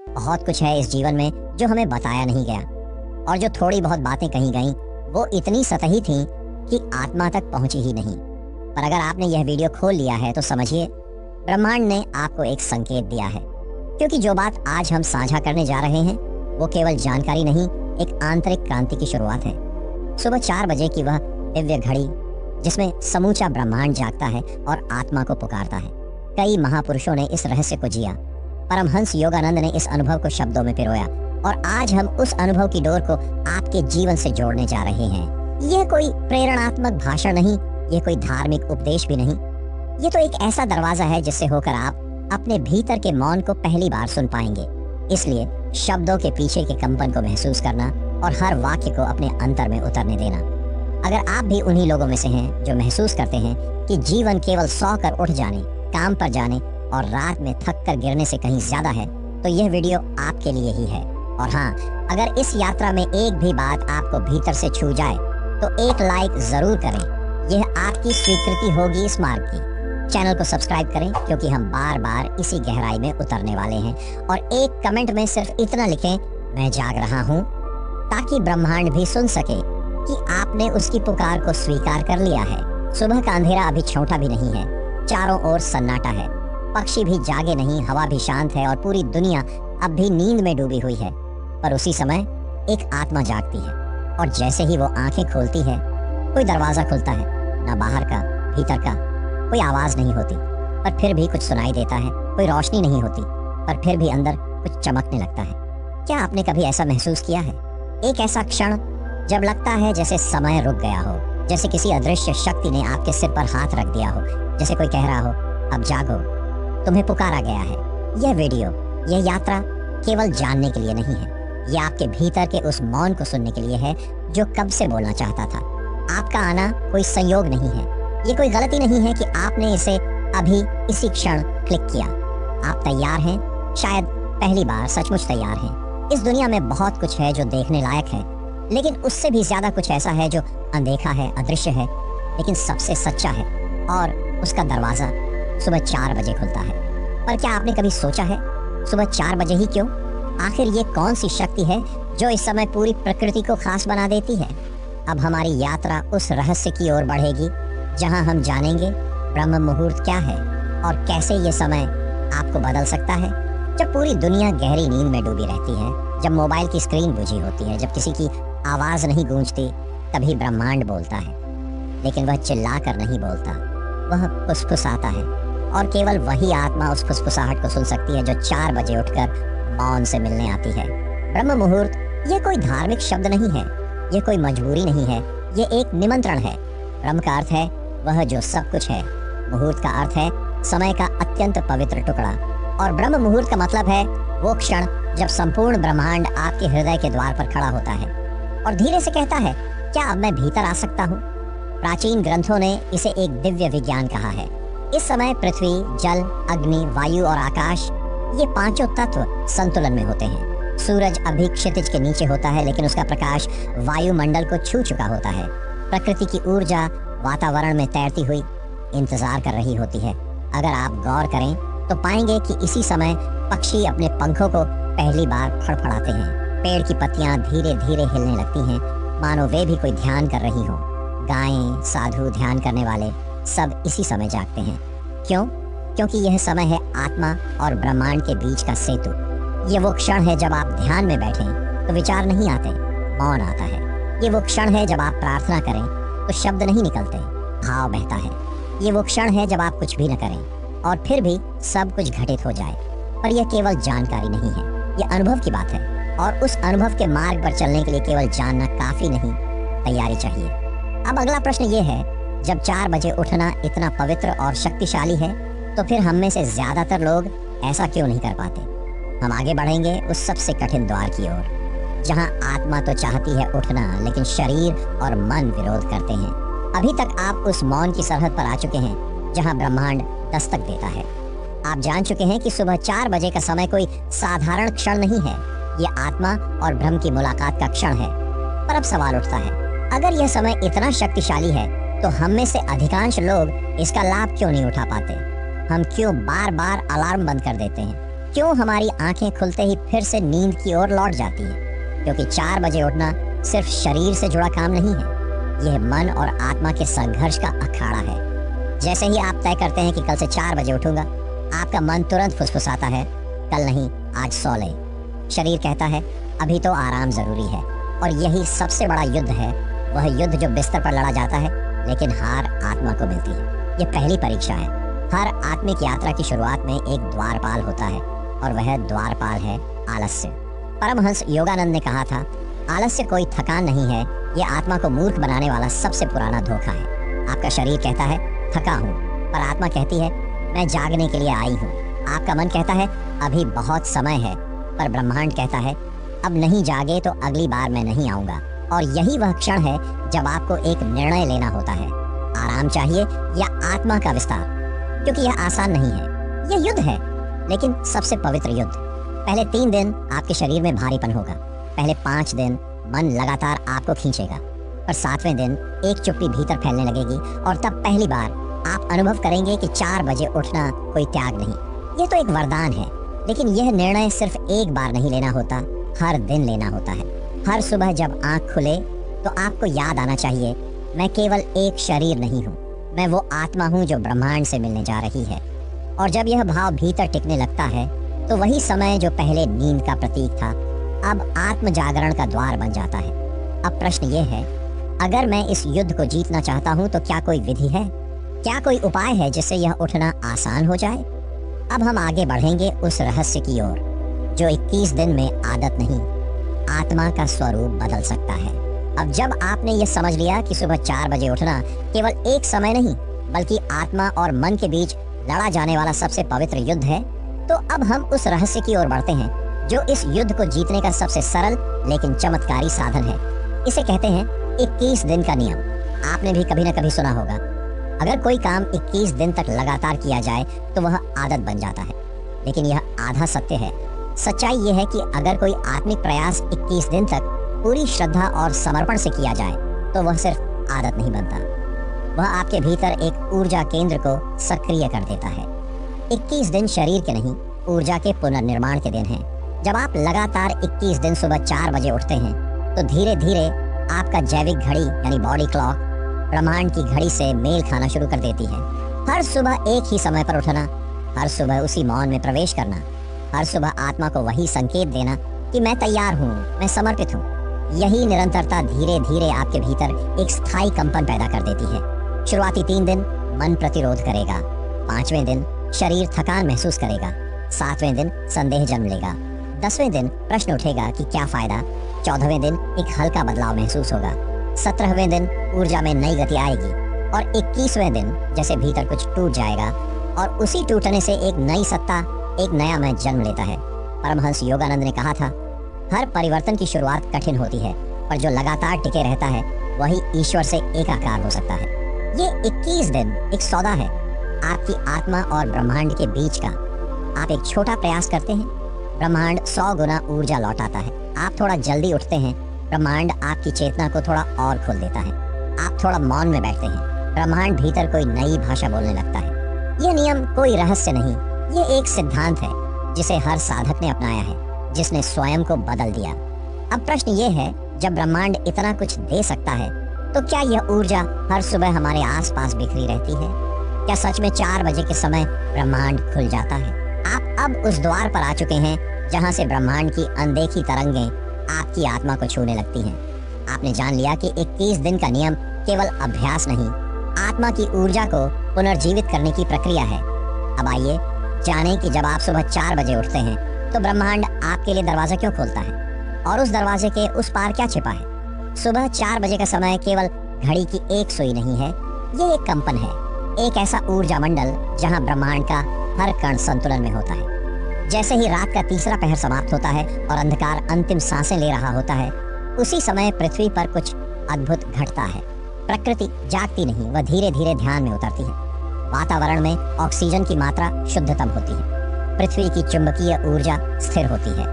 बहुत कुछ है इस जीवन में जो हमें बताया नहीं गया, और जो थोड़ी बहुत बातें कही गईं वो इतनी सतही थीं कि आत्मा तक पहुंची ही नहीं। पर अगर आपने यह वीडियो खोल लिया है तो समझिए ब्रह्मांड ने आपको एक संकेत दिया है, क्योंकि जो बात आज हम साझा करने जा रहे हैं वो केवल जानकारी नहीं, एक आंतरिक क्रांति की शुरुआत है। सुबह 4 बजे की वह दिव्य घड़ी जिसमें समूचा ब्रह्मांड जागता है और आत्मा को पुकारता है। कई महापुरुषों ने इस रहस्य को जिया। परमहंस योगानंद ने इस अनुभव को शब्दों में पिरोया, और आज हम उस अनुभव की डोर को आपके जीवन से जोड़ने जा रहे हैं। यह कोई प्रेरणात्मक भाषण नहीं, यह कोई धार्मिक उपदेश भी नहीं, ये तो एक ऐसा दरवाजा है जिससे होकर आप अपने भीतर के मौन को पहली बार सुन पाएंगे। इसलिए शब्दों के पीछे के कंपन को महसूस करना और हर वाक्य को अपने अंतर में उतरने देना। अगर आप भी उन्हीं लोगों में से हैं जो महसूस करते हैं कि जीवन केवल सो कर उठ जाने, काम पर जाने और रात में थक कर गिरने से कहीं ज्यादा है, तो यह वीडियो आपके लिए ही है। और हाँ, अगर इस यात्रा में एक भी बात आपको भीतर से छू जाए तो एक लाइक जरूर करें। यह आपकी स्वीकृति होगी इस मार्ग की। चैनल को सब्सक्राइब करें, क्योंकि हम बार बार इसी गहराई में उतरने वाले हैं। और एक कमेंट में सिर्फ इतना लिखें, मैं जाग रहा हूँ, ताकि ब्रह्मांड भी सुन सके कि आपने उसकी पुकार को स्वीकार कर लिया है। सुबह का अंधेरा अभी छोटा भी नहीं है, चारों ओर सन्नाटा है, पक्षी भी जागे नहीं, हवा भी शांत है और पूरी दुनिया अब भी नींद में डूबी हुई है। पर उसी समय एक आत्मा जागती है, और जैसे ही वो आंखें खोलती है कोई दरवाजा खुलता है। ना बाहर का, भीतर का, कोई आवाज नहीं होती, पर फिर भी कुछ सुनाई देता है। कोई रोशनी नहीं होती, पर फिर भी अंदर कुछ चमकने लगता है। क्या आपने कभी ऐसा महसूस किया है? एक ऐसा क्षण जब लगता है जैसे समय रुक गया हो, जैसे किसी अदृश्य शक्ति ने आपके सिर पर हाथ रख दिया हो, जैसे कोई कह रहा हो, अब जागो, तुम्हें पुकारा गया है। यह वीडियो, यह यात्रा केवल जानने के लिए नहीं है, यह आपके भीतर के उस मौन को सुनने के लिए है जो कब से बोलना चाहता था। आपका आना कोई संयोग नहीं है, ये कोई गलती नहीं है कि आपने इसे अभी इसी क्षण क्लिक किया। आप तैयार हैं, शायद पहली बार सचमुच तैयार हैं। इस दुनिया में बहुत कुछ है जो देखने लायक है, लेकिन उससे भी ज्यादा कुछ ऐसा है जो अनदेखा है, अदृश्य है, लेकिन सबसे सच्चा है। और उसका दरवाजा सुबह 4 बजे खुलता है। पर क्या आपने कभी सोचा है, सुबह 4 बजे ही क्यों? आखिर ये कौन सी शक्ति है जो इस समय पूरी प्रकृति को खास बना देती है? अब हमारी यात्रा उस रहस्य की ओर बढ़ेगी जहां हम जानेंगे ब्रह्म मुहूर्त क्या है और कैसे ये समय आपको बदल सकता है। जब पूरी दुनिया गहरी नींद में डूबी रहती है, जब मोबाइल की स्क्रीन बुझी होती है, जब किसी की आवाज नहीं गूंजती, तभी ब्रह्मांड बोलता है। लेकिन वह चिल्ला कर नहीं बोलता, वह फुसफुसाता है, और केवल वही आत्मा उस फुसफुसाहट को सुन सकती है जो 4 बजे उठकर मौन से मिलने आती है। ब्रह्म मुहूर्त ये कोई धार्मिक शब्द नहीं है, ये कोई मजबूरी नहीं है, ये एक निमंत्रण है। ब्रह्म का अर्थ है वह जो सब कुछ है, मुहूर्त का अर्थ है समय का अत्यंत पवित्र टुकड़ा, और ब्रह्म मुहूर्त का मतलब है वो क्षण जब संपूर्ण ब्रह्मांड आपके हृदय के द्वार पर खड़ा होता है और धीरे से कहता है, क्या अब मैं भीतर आ सकता हूँ? प्राचीन ग्रंथों ने इसे एक दिव्य विज्ञान कहा है। इस समय पृथ्वी, जल, अग्नि, वायु और आकाश, ये 5 तत्व संतुलन में होते हैं। सूरज अभी क्षितिज के नीचे होता है, लेकिन उसका प्रकाश वायुमंडल को छू चुका होता है। प्रकृति की ऊर्जा वातावरण में तैरती हुई इंतजार कर रही होती है। अगर आप गौर करें तो पाएंगे कि इसी समय पक्षी अपने पंखों को पहली बार फड़फड़ाते हैं। पेड़ की पत्तियां धीरे धीरे हिलने लगती हैं, मानो वे भी कोई ध्यान कर रही हों। गायें, साधु, ध्यान करने वाले सब इसी समय जागते हैं। क्यों? क्योंकि यह समय है आत्मा और ब्रह्मांड के बीच का सेतु। ये वो क्षण है जब आप ध्यान में बैठें तो विचार नहीं आते, मौन आता है। ये वो क्षण है जब आप प्रार्थना करें तो शब्द नहीं निकलते, भाव बहता है। ये वो क्षण है जब आप कुछ भी न करें और फिर भी सब कुछ घटित हो जाए। पर यह केवल जानकारी नहीं है, यह अनुभव की बात है, और उस अनुभव के मार्ग पर चलने के लिए केवल जानना काफी नहीं, तैयारी चाहिए। अब अगला प्रश्न ये है, जब 4 बजे उठना इतना पवित्र और शक्तिशाली है, तो फिर हम में से ज्यादातर लोग ऐसा क्यों नहीं कर पाते? हम आगे बढ़ेंगे उस सबसे कठिन द्वार की ओर, जहां आत्मा तो चाहती है उठना, लेकिन शरीर और मन विरोध करते हैं। अभी तक आप उस मौन की सरहद पर आ चुके हैं जहां ब्रह्मांड दस्तक देता है। आप जान चुके हैं कि सुबह 4 बजे का समय कोई साधारण क्षण नहीं है, ये आत्मा और ब्रह्म की मुलाकात का क्षण है। पर अब सवाल उठता है, अगर यह समय इतना शक्तिशाली है तो हम में से अधिकांश लोग इसका लाभ क्यों नहीं उठा पाते? हम क्यों बार बार अलार्म बंद कर देते हैं? क्यों हमारी आंखें खुलते ही फिर से नींद की ओर लौट जाती है? क्योंकि 4 बजे उठना सिर्फ शरीर से जुड़ा काम नहीं है, यह मन और आत्मा के संघर्ष का अखाड़ा है। जैसे ही आप तय करते हैं कि कल से 4 बजे उठूंगा, आपका मन तुरंत फुसफुसाता है, कल नहीं, आज सो ले। शरीर कहता है अभी तो आराम जरूरी है। और यही सबसे बड़ा युद्ध है, वह युद्ध जो बिस्तर पर लड़ा जाता है, लेकिन हार आत्मा को मिलती है। यह पहली परीक्षा है। हर आत्मिक यात्रा की शुरुआत में एक द्वारपाल होता है, और वह द्वारपाल है आलस्य। परमहंस योगानंद ने कहा था, आलस्य कोई थकान नहीं है, यह आत्मा को मूर्ख बनाने वाला सबसे पुराना धोखा है। आपका शरीर कहता है थका हूँ, पर आत्मा कहती है मैं जागने के लिए आई हूँ। आपका मन कहता है अभी बहुत समय है, पर ब्रह्मांड कहता है अब नहीं जागे तो अगली बार मैं नहीं आऊंगा। और यही वह क्षण है जब आपको एक निर्णय लेना होता है, आराम चाहिए या आत्मा का विस्तार। क्योंकि यह आसान नहीं है, यह युद्ध है, लेकिन सबसे पवित्र युद्ध। पहले 3 दिन आपके शरीर में भारीपन होगा, पहले 5 दिन मन लगातार आपको खींचेगा, पर 7वें दिन एक चुप्पी भीतर फैलने लगेगी, और तब पहली बार आप अनुभव करेंगे कि 4 बजे उठना कोई त्याग नहीं, यह तो एक वरदान है। लेकिन यह निर्णय सिर्फ एक बार नहीं लेना होता, हर दिन लेना होता है। हर सुबह जब आंख खुले तो आपको याद आना चाहिए, मैं केवल एक शरीर नहीं हूँ, मैं वो आत्मा हूँ जो ब्रह्मांड से मिलने जा रही है। और जब यह भाव भीतर टिकने लगता है, तो वही समय जो पहले नींद का प्रतीक था, अब आत्म जागरण का द्वार बन जाता है। अब प्रश्न ये है, अगर मैं इस युद्ध को जीतना चाहता हूँ तो क्या कोई विधि है? क्या कोई उपाय है जिससे यह उठना आसान हो जाए? अब हम आगे बढ़ेंगे उस रहस्य की ओर, जो 21 दिन में आदत नहीं, आत्मा का स्वरूप बदल सकता है। अब जब आपने ये समझ लिया कि सुबह 4 बजे उठना केवल एक समय नहीं, बल्कि आत्मा और मन के बीच लड़ा जाने वाला सबसे पवित्र युद्ध है, तो अब हम उस रहस्य की ओर बढ़ते हैं जो इस युद्ध को जीतने का सबसे सरल लेकिन चमत्कारी साधन है। इसे कहते हैं 21 दिन का नियम। आपने भी कभी न कभी सुना होगा, अगर कोई काम 21 दिन तक लगातार किया जाए तो वह आदत बन जाता है। लेकिन यह आधा सत्य है। सच्चाई यह है कि अगर कोई आत्मिक प्रयास 21 दिन तक पूरी श्रद्धा और समर्पण से किया जाए तो वह सिर्फ आदत नहीं बनता, वह आपके भीतर एक ऊर्जा केंद्र को सक्रिय कर देता है। 21 दिन शरीर के नहीं, ऊर्जा के पुनर्निर्माण के दिन हैं। जब आप लगातार 21 दिन सुबह 4 बजे उठते हैं तो धीरे धीरे आपका जैविक घड़ी यानी बॉडी क्लॉक ब्रह्मांड की घड़ी से मेल खाना शुरू कर देती है। हर सुबह एक ही समय पर उठना, हर सुबह उसी मौन में प्रवेश करना, हर सुबह आत्मा को वही संकेत देना कि मैं तैयार हूँ, मैं समर्पित हूँ। यही निरंतरता धीरे धीरे आपके भीतर एक स्थायी कंपन पैदा कर देती है। शुरुआती 3 दिन मन प्रतिरोध करेगा, 5वें दिन शरीर थकान महसूस करेगा, 7वें दिन संदेह जन्म लेगा, 10वें दिन प्रश्न उठेगा कि क्या फायदा, 14वें दिन एक हल्का बदलाव महसूस होगा, 17वें दिन ऊर्जा में नई गति आएगी, और 21वें दिन जैसे भीतर कुछ टूट जाएगा और उसी टूटने से एक नई सत्ता, एक नया मैं जन्म लेता है। परमहंस योगानंद ने कहा था, हर परिवर्तन की शुरुआत कठिन होती है, पर जो लगातार टिके रहता है वही ईश्वर से एकाकार हो सकता है। ये 21 दिन एक सौदा है आपकी आत्मा और ब्रह्मांड के बीच का। आप एक छोटा प्रयास करते हैं, ब्रह्मांड 100 गुना ऊर्जा लौटाता है। आप थोड़ा जल्दी उठते हैं, ब्रह्मांड आपकी चेतना को थोड़ा और खोल देता है। आप थोड़ा मौन में बैठते हैं, ब्रह्मांड भीतर कोई नई भाषा बोलने लगता है। यह नियम कोई रहस्य नहीं, ये एक सिद्धांत है जिसे हर साधक ने अपनाया है, जिसने स्वयं को बदल दिया। अब प्रश्न ये है, जब ब्रह्मांड इतना कुछ दे सकता है तो क्या यह ऊर्जा हर सुबह हमारे आसपास बिखरी रहती है? क्या सच में 4 बजे के समय ब्रह्मांड खुल जाता है? आप अब उस द्वार पर आ चुके हैं जहां से ब्रह्मांड की अनदेखी तरंगें आपकी आत्मा को छूने लगती हैं। आपने जान लिया कि 21 दिन का नियम केवल अभ्यास नहीं, आत्मा की ऊर्जा को पुनर्जीवित करने की प्रक्रिया है। अब आइए जानें कि जब आप सुबह 4 बजे उठते हैं तो ब्रह्मांड आपके लिए दरवाजा क्यों खोलता है, और उस दरवाजे के उस पार क्या छिपा है। सुबह 4 बजे का समय केवल घड़ी की एक सुई नहीं है, ये एक कंपन है, एक ऐसा ऊर्जा मंडल जहां ब्रह्मांड का हर कण संतुलन में होता है। जैसे ही रात का तीसरा पहर समाप्त होता है और अंधकार अंतिम सांसें ले रहा होता है, उसी समय पृथ्वी पर कुछ अद्भुत घटता है। प्रकृति जागती नहीं, वह धीरे धीरे ध्यान में उतरती है। वातावरण में ऑक्सीजन की मात्रा शुद्धतम होती है, पृथ्वी की चुंबकीय ऊर्जा स्थिर होती है।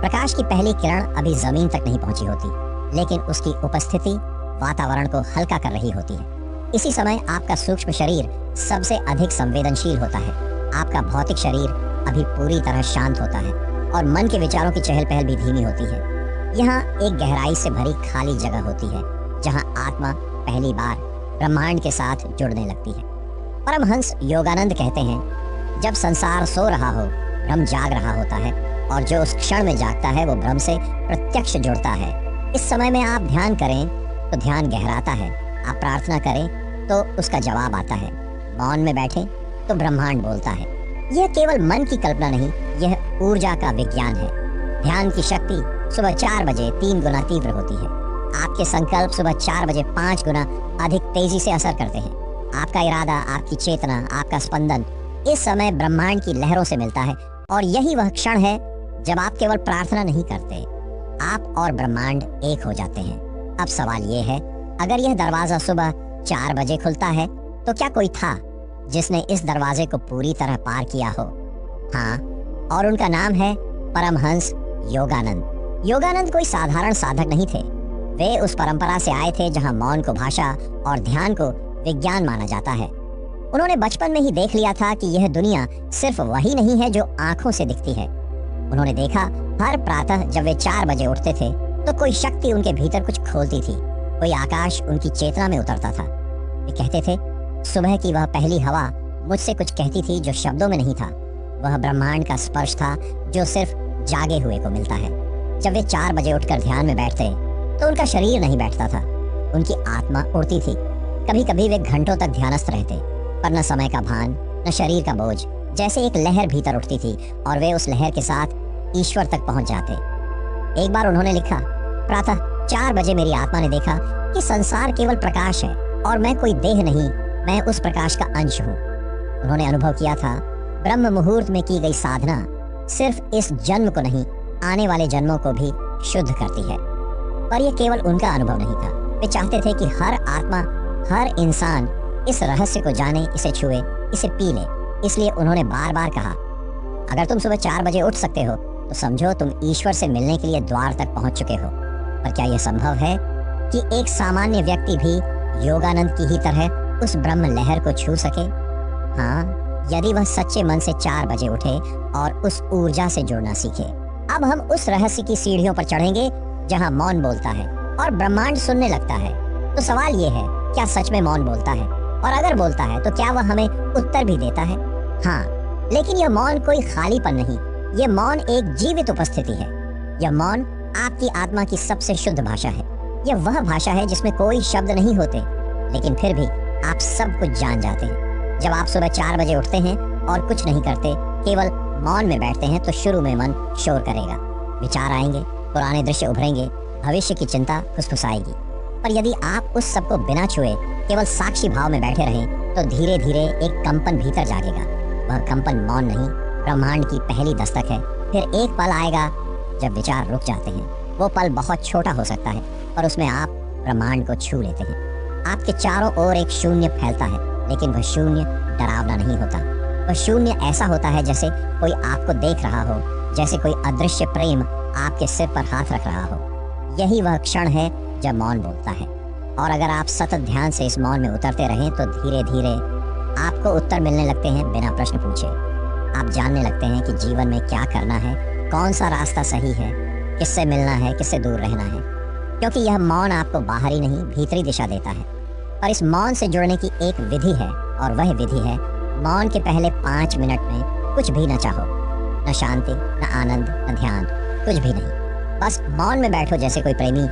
प्रकाश की पहली किरण अभी जमीन तक नहीं पहुंची होती, लेकिन उसकी उपस्थिति वातावरण को हल्का कर रही होती है। इसी समय आपका सूक्ष्म शरीर सबसे अधिक संवेदनशील होता है। आपका भौतिक शरीर अभी पूरी तरह शांत होता है और मन के विचारों की चहल पहल भी धीमी होती है। यहाँ एक गहराई से भरी खाली जगह होती है जहाँ आत्मा पहली बार ब्रह्मांड के साथ जुड़ने लगती है। परमहंस योगानंद कहते हैं, जब संसार सो रहा हो, ब्रह्म जाग रहा होता है और जो उस क्षण में जागता है वो ब्रह्म से प्रत्यक्ष जुड़ता है। इस समय में आप ध्यान करें तो ध्यान गहराता है, आप प्रार्थना करें तो उसका जवाब आता है, मौन में बैठें तो ब्रह्मांड बोलता है। यह केवल मन की कल्पना नहीं, यह ऊर्जा का विज्ञान है। ध्यान की शक्ति सुबह 4 बजे 3 गुना तीव्र होती है। आपके संकल्प सुबह 4 बजे 5 गुना अधिक तेजी से असर करते हैं। आपका इरादा, आपकी चेतना, आपका स्पंदन इस समय ब्रह्मांड की लहरों से मिलता है और यही वह क्षण है जब आप केवल प्रार्थना नहीं करते, आप और ब्रह्मांड एक हो जाते हैं। अब सवाल ये है, अगर यह दरवाजा सुबह 4 बजे खुलता है तो क्या कोई था जिसने इस दरवाजे को पूरी तरह पार किया हो? हाँ, और उनका नाम है परमहंस योगानंद। योगानंद कोई साधारण साधक नहीं थे। वे उस परंपरा से आए थे जहां मौन को भाषा और ध्यान को विज्ञान माना जाता है। उन्होंने बचपन में ही देख लिया था कि यह दुनिया सिर्फ वही नहीं है जो आंखों से दिखती है। उन्होंने देखा, हर प्रातः जब वे 4 बजे उठते थे तो कोई शक्ति उनके भीतर कुछ खोलती थी, कोई आकाश उनकी चेतना में उतरता था। वे कहते थे, सुबह की वह पहली हवा मुझसे कुछ कहती थी जो शब्दों में नहीं था। वह ब्रह्मांड का स्पर्श था जो सिर्फ जागे हुए को मिलता है। जब वे 4 बजे उठकर ध्यान में बैठते तो उनका शरीर नहीं बैठता था, उनकी आत्मा उड़ती थी। कभी कभी वे घंटों तक ध्यानस्थ रहते, पर न समय का भान, न शरीर का बोझ। जैसे एक लहर भीतर उठती थी और वे उस लहर के साथ ईश्वर तक पहुंच जाते। एक बार उन्होंने लिखा, प्रातः 4 बजे मेरी आत्मा ने देखा कि संसार केवल प्रकाश है और मैं कोई देह नहीं, मैं उस प्रकाश का अंश हूँ। उन्होंने अनुभव किया था, ब्रह्म मुहूर्त में की गई साधना सिर्फ इस जन्म को नहीं, आने वाले जन्मों को भी शुद्ध करती है। पर यह केवल उनका अनुभव नहीं था। वे चाहते थे कि हर आत्मा, हर इंसान इस रहस्य को जाने, इसे छुए, इसे पी ले। इसलिए उन्होंने बार बार कहा, अगर तुम सुबह 4 बजे उठ सकते हो तो समझो तुम ईश्वर से मिलने के लिए द्वार तक पहुंच चुके हो। पर क्या यह संभव है कि एक सामान्य व्यक्ति भी योगानंद की ही तरह उस ब्रह्म लहर को छू सके? हाँ, यदि वह सच्चे मन से 4 बजे उठे और उस ऊर्जा से जुड़ना सीखे। अब हम उस रहस्य की सीढ़ियों पर चढ़ेंगे जहां मौन बोलता है और ब्रह्मांड सुनने लगता है। तो सवाल ये है, क्या सच में मौन बोलता है? और अगर बोलता है तो क्या वह हमें उत्तर भी देता है? हाँ, लेकिन यह मौन कोई खालीपन नहीं, यह मौन एक जीवित उपस्थिति है। यह मौन आपकी आत्मा की सबसे शुद्ध भाषा है। यह वह भाषा है जिसमें कोई शब्द नहीं होते, लेकिन फिर भी आप सब कुछ जान जाते हैं। जब आप सुबह 4 बजे उठते हैं और कुछ नहीं करते, केवल मौन में बैठते हैं, तो शुरू में मन शोर करेगा, विचार आएंगे, पुराने दृश्य उभरेंगे, भविष्य की चिंता फुसफुसाएगी। पर यदि आप उस सब को बिना छुए केवल साक्षी भाव में बैठे रहें तो धीरे धीरे एक कंपन भीतर जागेगा। वह कंपन मौन नहीं, ब्रह्मांड की पहली दस्तक है। फिर एक पल आएगा जब विचार रुक जाते हैं। वो पल बहुत छोटा हो सकता है, पर उसमें आप ब्रह्मांड को छू लेते हैं। आपके चारों ओर एक शून्य फैलता है, लेकिन वह शून्य डरावना नहीं होता। वह शून्य ऐसा होता है जैसे कोई आपको देख रहा हो, जैसे कोई अदृश्य प्रेम आपके सिर पर हाथ रख रहा हो। यही वह क्षण है जब मौन बोलता है। और अगर आप सतत ध्यान से इस मौन में उतरते रहें तो धीरे धीरे आपको उत्तर मिलने लगते हैं बिना प्रश्न पूछे। आप जानने लगते हैं कि जीवन में क्या करना है, कौन सा रास्ता सही है, किससे मिलना है, किससे दूर रहना है। क्योंकि यह मौन आपको बाहरी नहीं, भीतरी दिशा देता है। पर इस मौन से जुड़ने की एक विधि है, और वह विधि है, मौन के पहले 5 मिनट में कुछ भी न चाहो, न शांति, न आनंद, न ध्यान, कुछ भी नहीं। बस मौन में बैठो जैसे कोई प्रेमी